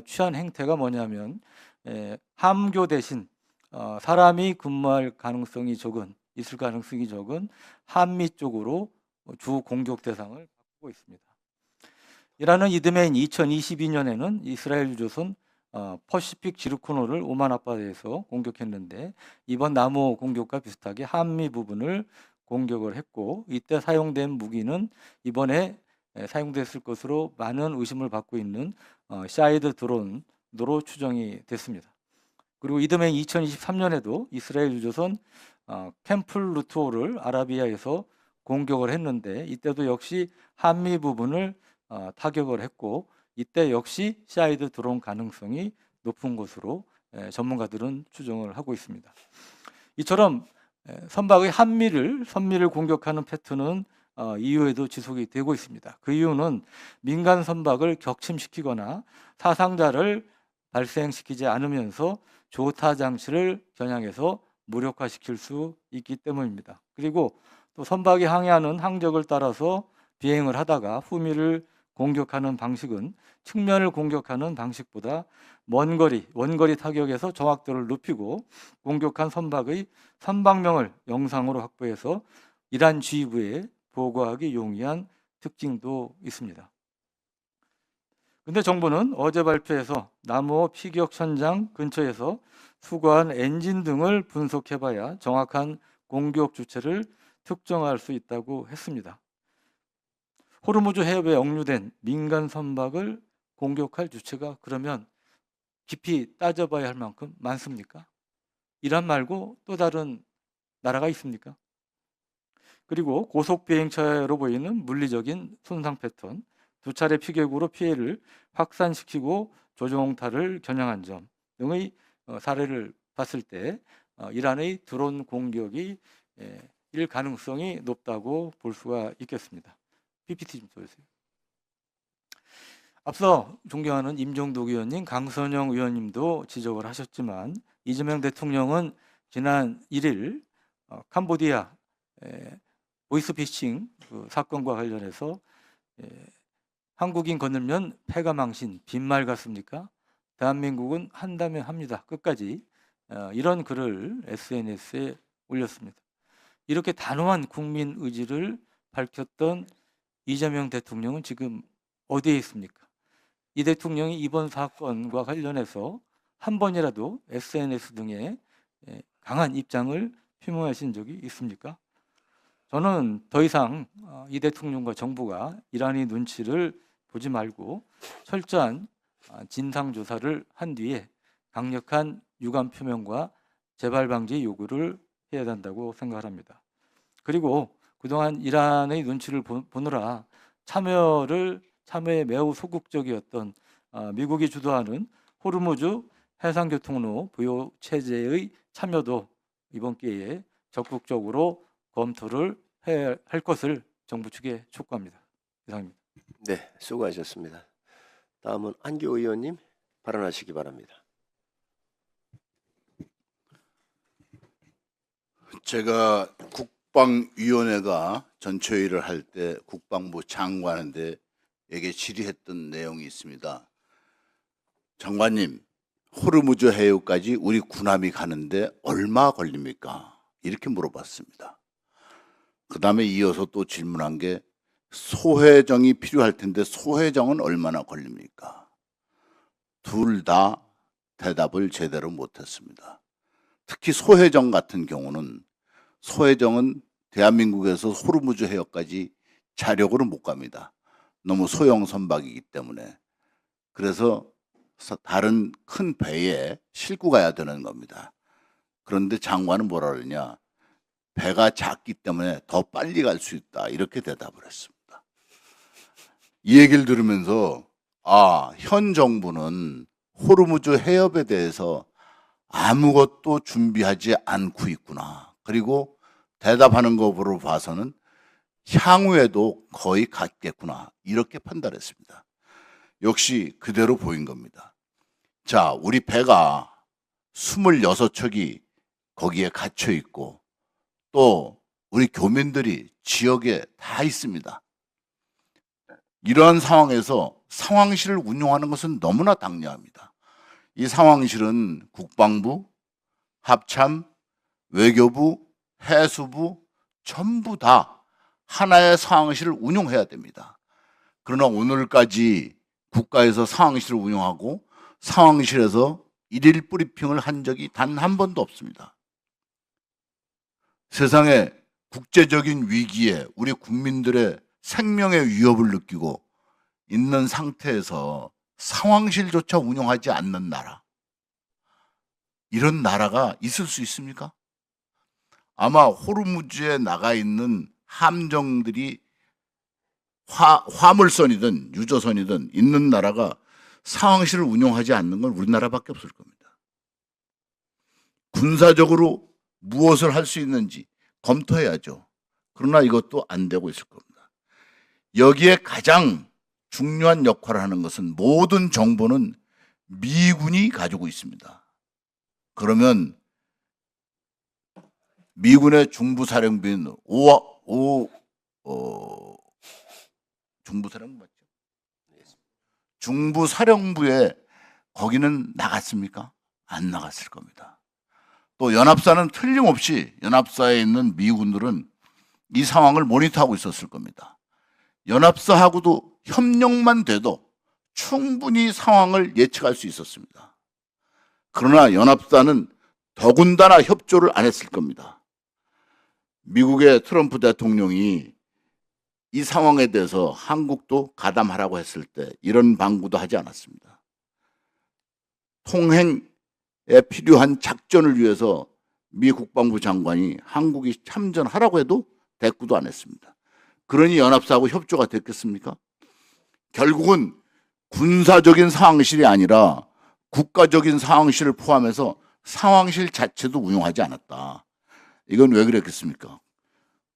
취한 행태가 뭐냐면 함교 대신 사람이 근무할 가능성이 있을 가능성이 적은 한미 쪽으로 주 공격 대상을 바꾸고 있습니다. 이란은 이듬해인 2022년에는 이스라엘 유조선 퍼시픽 지르코노를 오만 앞바다에서 공격했는데 이번 나무 공격과 비슷하게 한미 부분을 공격을 했고 이때 사용된 무기는 이번에 사용됐을 것으로 많은 의심을 받고 있는 샤이드 드론으로 추정이 됐습니다. 그리고 이듬해인 2023년에도 이스라엘 유조선 캠플 루트호를 아라비아에서 공격을 했는데 이때도 역시 한미 부분을 타격을 했고 이때 역시 샤이드 드론 가능성이 높은 것으로 전문가들은 추정을 하고 있습니다. 이처럼 선박의 선미를 공격하는 패턴은 이후에도 지속이 되고 있습니다. 그 이유는 민간 선박을 격침시키거나 사상자를 발생시키지 않으면서 조타 장치를 겨냥해서 무력화시킬 수 있기 때문입니다. 그리고 또 선박이 항해하는 항적을 따라서 비행을 하다가 후미를 공격하는 방식은 측면을 공격하는 방식보다 원거리 타격에서 정확도를 높이고 공격한 선박의 선박명을 영상으로 확보해서 이란 지휘부에 보고하기 용이한 특징도 있습니다. 근데 정부는 어제 발표해서 남호 피격 현장 근처에서 수거한 엔진 등을 분석해봐야 정확한 공격 주체를 특정할 수 있다고 했습니다. 호르무즈 해협에 억류된 민간 선박을 공격할 주체가 그러면 깊이 따져봐야 할 만큼 많습니까? 이란 말고 또 다른 나라가 있습니까? 그리고 고속 비행차로 보이는 물리적인 손상 패턴, 2차례 피격으로 피해를 확산시키고 조종타를 겨냥한 점 등의 사례를 봤을 때 이란의 드론 공격이 일 가능성이 높다고 볼 수가 있겠습니다. PPT 좀 보여주세요. 앞서 존경하는 임종독 의원님, 강선영 의원님도 지적을 하셨지만 이재명 대통령은 지난 1일 캄보디아 보이스피싱 사건과 관련해서 한국인 건들면 패가 망신, 빈말 같습니까? 대한민국은 한다면 합니다. 끝까지 이런 글을 SNS에 올렸습니다. 이렇게 단호한 국민 의지를 밝혔던 이재명 대통령은 지금 어디에 있습니까? 이 대통령이 이번 사건과 관련해서 한 번이라도 SNS 등에 강한 입장을 표명하신 적이 있습니까? 저는 더 이상 이 대통령과 정부가 이란의 눈치를 보지 말고 철저한 진상조사를 한 뒤에 강력한 유감 표명과 재발 방지 요구를 해야 된다고 생각합니다. 그리고 그동안 이란의 눈치를 보느라 참여에 매우 소극적이었던 미국이 주도하는 호르무즈 해상교통로 부여 체제의 참여도 이번 기회에 적극적으로 검토를 해야 할 것을 정부 측에 촉구합니다. 이상입니다. 네, 수고하셨습니다. 다음은 안교 의원님 발언하시기 바랍니다. 제가 국방위원회가 전체회의를 할 때 국방부 장관한테 에게 질의했던 내용이 있습니다. 장관님, 호르무즈 해협까지 우리 군함이 가는데 얼마 걸립니까? 이렇게 물어봤습니다. 그 다음에 이어서 또 질문한 게 소회정이 필요할 텐데 소회정은 얼마나 걸립니까? 둘 다 대답을 제대로 못했습니다. 특히 소혜정 같은 경우는 소혜정은 대한민국에서 호르무즈 해협까지 자력으로 못 갑니다. 너무 소형 선박이기 때문에. 그래서 다른 큰 배에 싣고 가야 되는 겁니다. 그런데 장관은 뭐라 그러냐? 배가 작기 때문에 더 빨리 갈 수 있다. 이렇게 대답을 했습니다. 이 얘기를 들으면서 현 정부는 호르무즈 해협에 대해서 아무것도 준비하지 않고 있구나. 그리고 대답하는 것으로 봐서는 향후에도 거의 같겠구나. 이렇게 판단했습니다. 역시 그대로 보인 겁니다. 자, 우리 배가 26척이 거기에 갇혀 있고 또 우리 교민들이 지역에 다 있습니다. 이러한 상황에서 상황실을 운용하는 것은 너무나 당연합니다. 이 상황실은 국방부, 합참, 외교부, 해수부 전부 다 하나의 상황실을 운용해야 됩니다. 그러나 오늘까지 국가에서 상황실을 운영하고 상황실에서 일일 브리핑을 한 적이 단 한 번도 없습니다. 세상에 국제적인 위기에 우리 국민들의 생명의 위협을 느끼고 있는 상태에서 상황실조차 운영하지 않는 나라, 이런 나라가 있을 수 있습니까? 아마 호르무즈에 나가 있는 함정들이 화물선이든 유조선이든 있는 나라가 상황실을 운영하지 않는 건 우리나라밖에 없을 겁니다. 군사적으로 무엇을 할 수 있는지 검토해야죠. 그러나 이것도 안 되고 있을 겁니다. 여기에 가장 중요한 역할을 하는 것은 모든 정보는 미군이 가지고 있습니다. 그러면 미군의 중부사령부인 중부사령부 맞죠? 중부사령부에 거기는 나갔습니까? 안 나갔을 겁니다. 또 연합사는 틀림없이 연합사에 있는 미군들은 이 상황을 모니터하고 있었을 겁니다. 연합사하고도 협력만 돼도 충분히 상황을 예측할 수 있었습니다. 그러나 연합사는 더군다나 협조를 안 했을 겁니다. 미국의 트럼프 대통령이 이 상황에 대해서 한국도 가담하라고 했을 때 이런 방구도 하지 않았습니다. 통행에 필요한 작전을 위해서 미 국방부 장관이 한국이 참전하라고 해도 대꾸도 안 했습니다. 그러니 연합사하고 협조가 됐겠습니까? 결국은 군사적인 상황실이 아니라 국가적인 상황실을 포함해서 상황실 자체도 운영하지 않았다. 이건 왜 그랬겠습니까?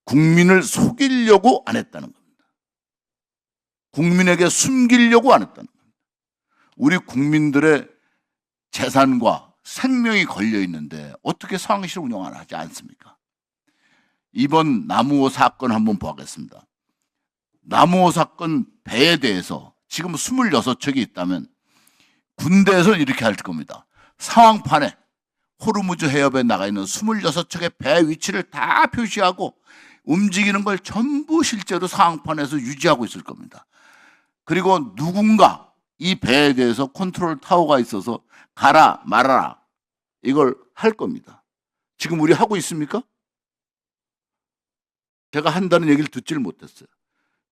국민을 속이려고 안 했다는 겁니다. 국민에게 숨기려고 안 했다는 겁니다. 우리 국민들의 재산과 생명이 걸려 있는데 어떻게 상황실 운영을 하지 않습니까? 이번 남우호 사건 한번 보겠습니다. 남우호 사건 배에 대해서 지금 26척이 있다면 군대에서는 이렇게 할 겁니다. 상황판에 호르무즈 해협에 나가 있는 26척의 배 위치를 다 표시하고 움직이는 걸 전부 실제로 상황판에서 유지하고 있을 겁니다. 그리고 누군가 이 배에 대해서 컨트롤 타워가 있어서 가라 말아라 이걸 할 겁니다. 지금 우리 하고 있습니까? 제가 한다는 얘기를 듣지를 못했어요.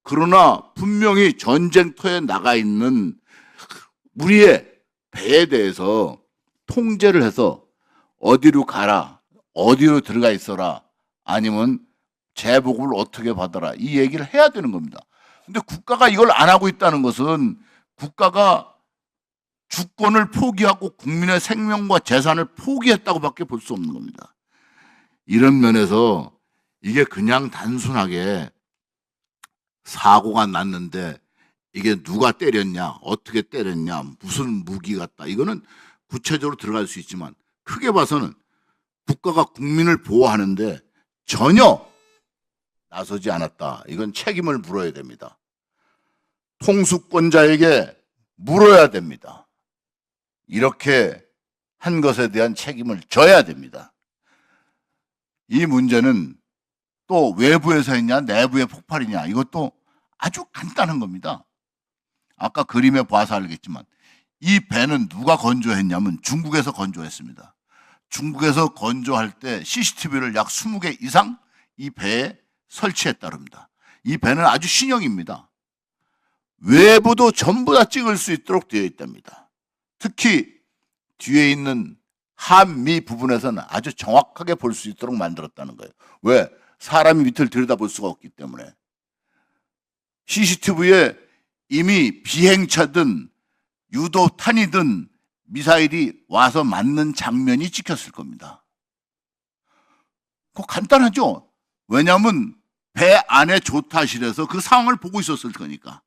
그러나 분명히 전쟁터에 나가 있는 우리의 배에 대해서 통제를 해서 어디로 가라, 어디로 들어가 있어라, 아니면 제복을 어떻게 받아라 이 얘기를 해야 되는 겁니다. 근데 국가가 이걸 안 하고 있다는 것은 국가가 주권을 포기하고 국민의 생명과 재산을 포기했다고 밖에 볼 수 없는 겁니다. 이런 면에서 이게 그냥 단순하게 사고가 났는데 이게 누가 때렸냐, 어떻게 때렸냐, 무슨 무기 같다 이거는 구체적으로 들어갈 수 있지만 크게 봐서는 국가가 국민을 보호하는데 전혀 나서지 않았다. 이건 책임을 물어야 됩니다. 통수권자에게 물어야 됩니다. 이렇게 한 것에 대한 책임을 져야 됩니다. 이 문제는 또 외부에서 했냐 내부의 폭발이냐 이것도 아주 간단한 겁니다. 아까 그림에 봐서 알겠지만 이 배는 누가 건조했냐면 중국에서 건조했습니다. 중국에서 건조할 때 CCTV를 약 20개 이상 이 배에 설치했다 그럽니다. 이 배는 아주 신형입니다. 외부도 전부 다 찍을 수 있도록 되어 있답니다. 특히 뒤에 있는 한미 부분에서는 아주 정확하게 볼 수 있도록 만들었다는 거예요. 왜? 사람이 밑을 들여다볼 수가 없기 때문에. CCTV에 이미 비행차든 유도탄이든 미사일이 와서 맞는 장면이 찍혔을 겁니다. 그거 간단하죠? 왜냐하면 배 안에 조타실에서 그 상황을 보고 있었을 거니까.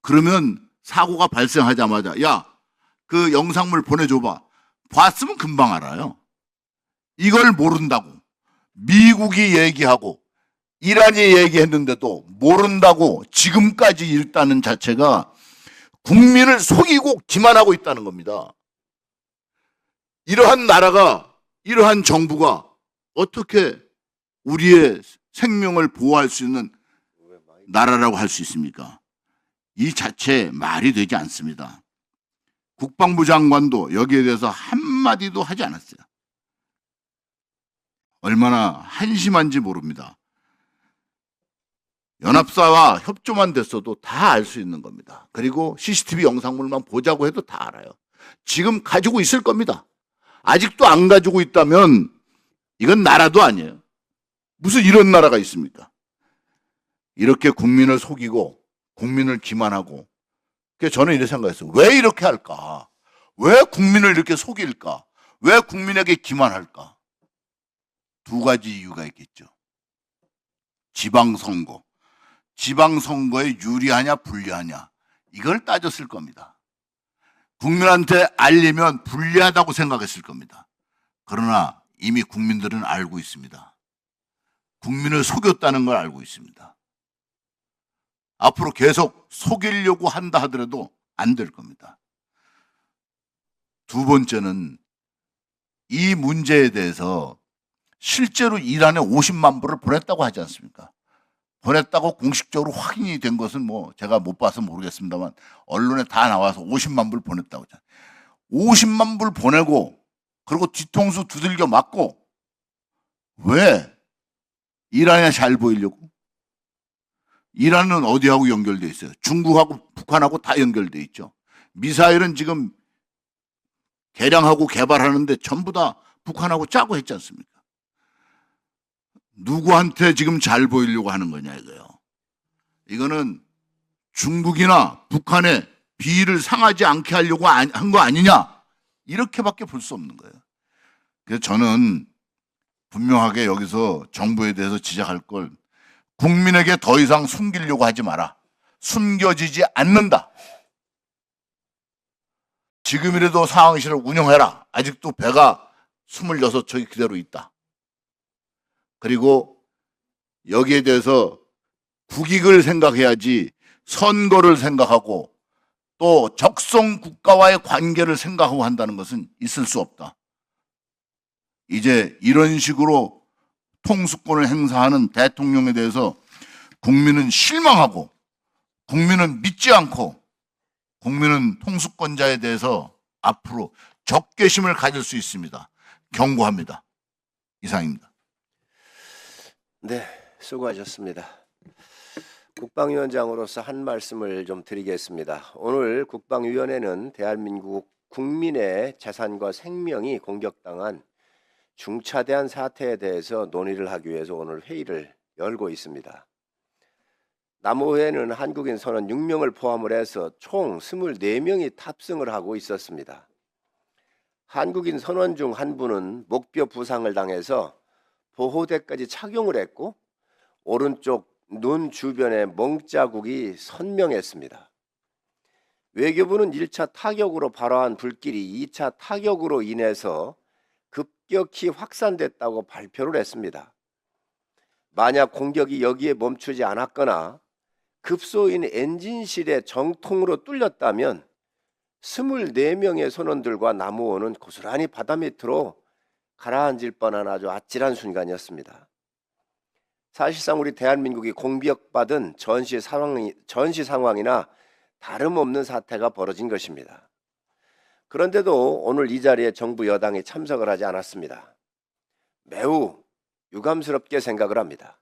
그러면 사고가 발생하자마자 야, 그 영상물 보내줘봐. 봤으면 금방 알아요. 이걸 모른다고 미국이 얘기하고 이란이 얘기했는데도 모른다고 지금까지 있다는 자체가 국민을 속이고 기만하고 있다는 겁니다. 이러한 나라가, 이러한 정부가 어떻게 우리의 생명을 보호할 수 있는 나라라고 할 수 있습니까? 이 자체 말이 되지 않습니다. 국방부 장관도 여기에 대해서 한마디도 하지 않았어요. 얼마나 한심한지 모릅니다. 연합사와 협조만 됐어도 다 알 수 있는 겁니다. 그리고 CCTV 영상물만 보자고 해도 다 알아요. 지금 가지고 있을 겁니다. 아직도 안 가지고 있다면 이건 나라도 아니에요. 무슨 이런 나라가 있습니까? 이렇게 국민을 속이고 국민을 기만하고. 그래서 저는 이렇게 생각했어요. 왜 이렇게 할까? 왜 국민을 이렇게 속일까? 왜 국민에게 기만할까? 두 가지 이유가 있겠죠. 지방선거. 지방선거에 유리하냐 불리하냐 이걸 따졌을 겁니다. 국민한테 알리면 불리하다고 생각했을 겁니다. 그러나 이미 국민들은 알고 있습니다. 국민을 속였다는 걸 알고 있습니다. 앞으로 계속 속이려고 한다 하더라도 안 될 겁니다. 두 번째는 이 문제에 대해서 실제로 이란에 50만 불을 보냈다고 하지 않습니까? 보냈다고 공식적으로 확인이 된 것은 뭐 제가 못 봐서 모르겠습니다만 언론에 다 나와서 50만 불 보냈다고 하잖아요. 50만 불 보내고 그리고 뒤통수 두들겨 맞고 왜 이란에 잘 보이려고? 이란은 어디하고 연결돼 있어요? 중국하고 북한하고 다 연결돼 있죠. 미사일은 지금 개량하고 개발하는데 전부 다 북한하고 짜고 했지 않습니까? 누구한테 지금 잘 보이려고 하는 거냐 이거요. 이거는 중국이나 북한의 비위를 상하지 않게 하려고 한 거 아니냐 이렇게밖에 볼 수 없는 거예요. 그래서 저는 분명하게 여기서 정부에 대해서 지적할 걸 국민에게 더 이상 숨기려고 하지 마라. 숨겨지지 않는다. 지금이라도 상황실을 운영해라. 아직도 배가 26척이 그대로 있다. 그리고 여기에 대해서 국익을 생각해야지 선거를 생각하고 또 적성 국가와의 관계를 생각하고 한다는 것은 있을 수 없다. 이제 이런 식으로 통수권을 행사하는 대통령에 대해서 국민은 실망하고 국민은 믿지 않고 국민은 통수권자에 대해서 앞으로 적개심을 가질 수 있습니다. 경고합니다. 이상입니다. 네, 수고하셨습니다. 국방위원장으로서 한 말씀을 좀 드리겠습니다. 오늘 국방위원회는 대한민국 국민의 재산과 생명이 공격당한 중차대한 사태에 대해서 논의를 하기 위해서 오늘 회의를 열고 있습니다. 남오회는 한국인 선원 6명을 포함을 해서 총 24명이 탑승을 하고 있었습니다. 한국인 선원 중 한 분은 목뼈 부상을 당해서 보호대까지 착용을 했고 오른쪽 눈 주변에 멍자국이 선명했습니다. 외교부는 1차 타격으로 발화한 불길이 2차 타격으로 인해서 급격히 확산됐다고 발표를 했습니다. 만약 공격이 여기에 멈추지 않았거나 급소인 엔진실에 정통으로 뚫렸다면 24명의 선원들과 남우원은 고스란히 바다 밑으로 가라앉을 뻔한 아주 아찔한 순간이었습니다. 사실상 우리 대한민국이 공격받은 전시 상황이나 다름없는 사태가 벌어진 것입니다. 그런데도 오늘 이 자리에 정부 여당이 참석을 하지 않았습니다. 매우 유감스럽게 생각을 합니다.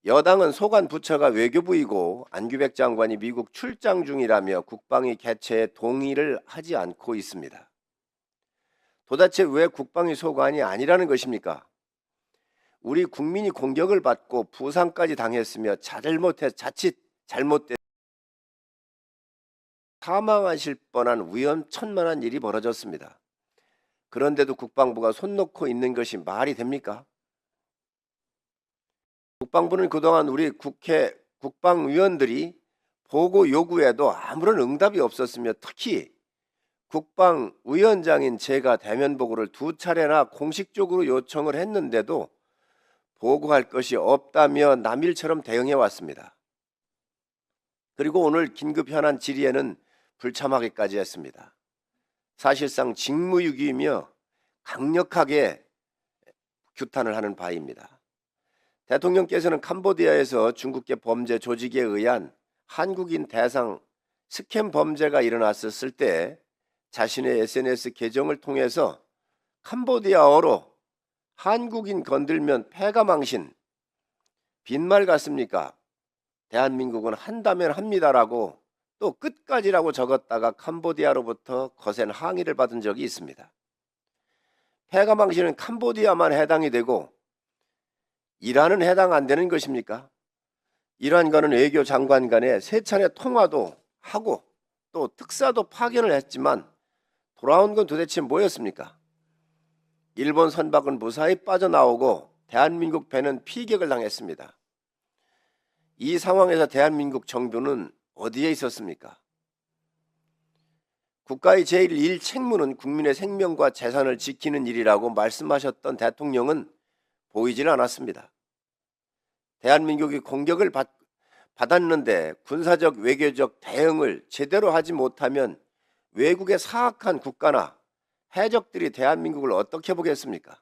여당은 소관 부처가 외교부이고 안규백 장관이 미국 출장 중이라며 국방위 개최에 동의를 하지 않고 있습니다. 도대체 왜 국방위 소관이 아니라는 것입니까? 우리 국민이 공격을 받고 부상까지 당했으며 자칫 잘못돼 사망하실 뻔한 위험천만한 일이 벌어졌습니다. 그런데도 국방부가 손 놓고 있는 것이 말이 됩니까? 국방부는 그동안 우리 국회 국방위원들이 보고 요구에도 아무런 응답이 없었으며 특히 국방위원장인 제가 대면 보고를 2차례나 공식적으로 요청을 했는데도 보고할 것이 없다며 남일처럼 대응해 왔습니다. 그리고 오늘 긴급 현안 질의에는 불참하기까지 했습니다. 사실상 직무유기이며 강력하게 규탄을 하는 바입니다. 대통령께서는 캄보디아에서 중국계 범죄 조직에 의한 한국인 대상 스캠 범죄가 일어났었을 때 자신의 SNS 계정을 통해서 캄보디아어로 한국인 건들면 패가망신, 빈말 같습니까? 대한민국은 한다면 합니다라고 또 끝까지라고 적었다가 캄보디아로부터 거센 항의를 받은 적이 있습니다. 패가망신은 캄보디아만 해당이 되고 이란은 해당 안 되는 것입니까? 이란과는 외교 장관 간에 3차례 통화도 하고 또 특사도 파견을 했지만 돌아온 건 도대체 뭐였습니까? 일본 선박은 무사히 빠져나오고 대한민국 배는 피격을 당했습니다. 이 상황에서 대한민국 정부는 어디에 있었습니까? 국가의 제1 책무는 국민의 생명과 재산을 지키는 일이라고 말씀하셨던 대통령은 보이질 않았습니다. 대한민국이 공격을 받았는데 군사적 외교적 대응을 제대로 하지 못하면 외국의 사악한 국가나 해적들이 대한민국을 어떻게 보겠습니까?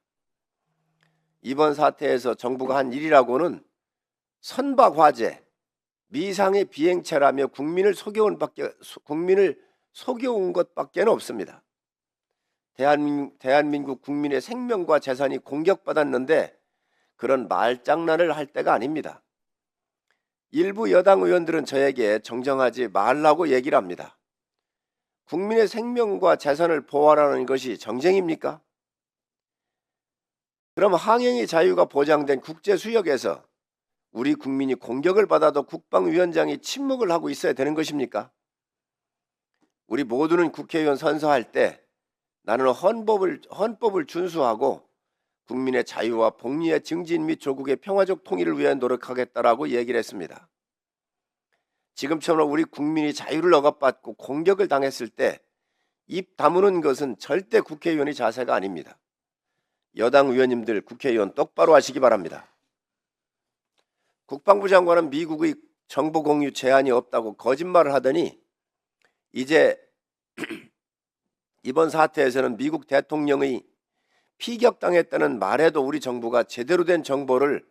이번 사태에서 정부가 한 일이라고는 선박 화재, 미상의 비행체라며 국민을 속여온 것밖에 없습니다. 대한민국 국민의 생명과 재산이 공격받았는데 그런 말장난을 할 때가 아닙니다. 일부 여당 의원들은 저에게 정정하지 말라고 얘기를 합니다. 국민의 생명과 재산을 보호하라는 것이 정쟁입니까? 그럼 항행의 자유가 보장된 국제수역에서 우리 국민이 공격을 받아도 국방위원장이 침묵을 하고 있어야 되는 것입니까? 우리 모두는 국회의원 선서할 때 나는 헌법을 준수하고 국민의 자유와 복리의 증진 및 조국의 평화적 통일을 위해 노력하겠다라고 얘기를 했습니다. 지금처럼 우리 국민이 자유를 억압받고 공격을 당했을 때 입 다무는 것은 절대 국회의원의 자세가 아닙니다. 여당 의원님들 국회의원 똑바로 하시기 바랍니다. 국방부 장관은 미국의 정보 공유 제한이 없다고 거짓말을 하더니 이제 이번 사태에서는 미국 대통령의 피격당했다는 말에도 우리 정부가 제대로 된 정보를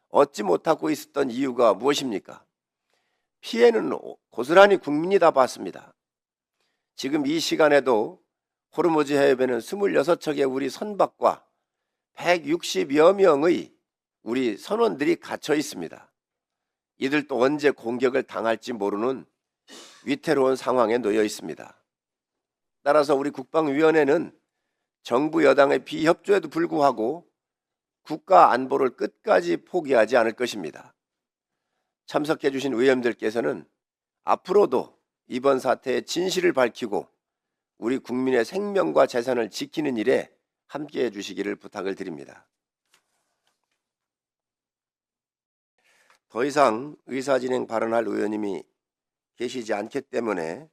얻지 못하고 있었던 이유가 무엇입니까? 피해는 고스란히 국민이 다 봤습니다. 지금 이 시간에도 호르무즈 해협에는 26척의 우리 선박과 160여 명의 우리 선원들이 갇혀 있습니다. 이들도 언제 공격을 당할지 모르는 위태로운 상황에 놓여 있습니다. 따라서 우리 국방위원회는 정부 여당의 비협조에도 불구하고 국가 안보를 끝까지 포기하지 않을 것입니다. 참석해 주신 의원들께서는 앞으로도 이번 사태의 진실을 밝히고 우리 국민의 생명과 재산을 지키는 일에 함께해 주시기를 부탁을 드립니다. 더 이상 의사진행 발언할 의원님이 계시지 않기 때문에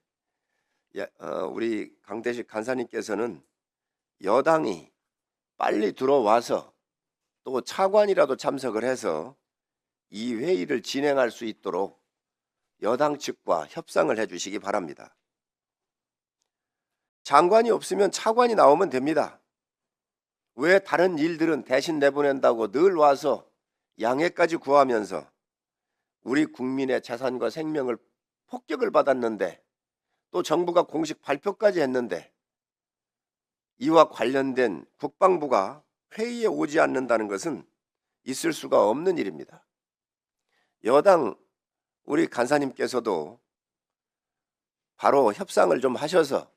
우리 강대식 간사님께서는 여당이 빨리 들어와서 또 차관이라도 참석을 해서 이 회의를 진행할 수 있도록 여당 측과 협상을 해주시기 바랍니다. 장관이 없으면 차관이 나오면 됩니다. 왜 다른 일들은 대신 내보낸다고 늘 와서 양해까지 구하면서 우리 국민의 재산과 생명을 폭격을 받았는데 또 정부가 공식 발표까지 했는데 이와 관련된 국방부가 회의에 오지 않는다는 것은 있을 수가 없는 일입니다. 여당 우리 간사님께서도 바로 협상을 좀 하셔서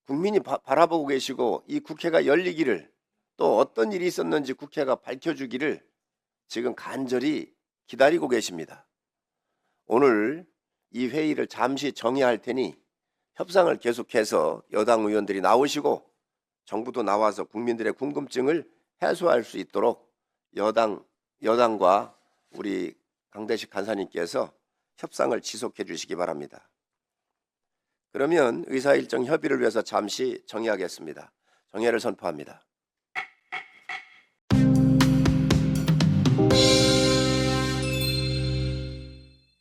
국민이 바라보고 계시고 이 국회가 열리기를, 또 어떤 일이 있었는지 국회가 밝혀주기를 지금 간절히 기다리고 계십니다. 오늘 이 회의를 잠시 정의할 테니 협상을 계속해서 여당 의원들이 나오시고 정부도 나와서 국민들의 궁금증을 해소할 수 있도록 여당과 우리 강대식 간사님께서 협상을 지속해 주시기 바랍니다. 그러면 의사일정 협의를 위해서 잠시 정의하겠습니다. 정의를 선포합니다.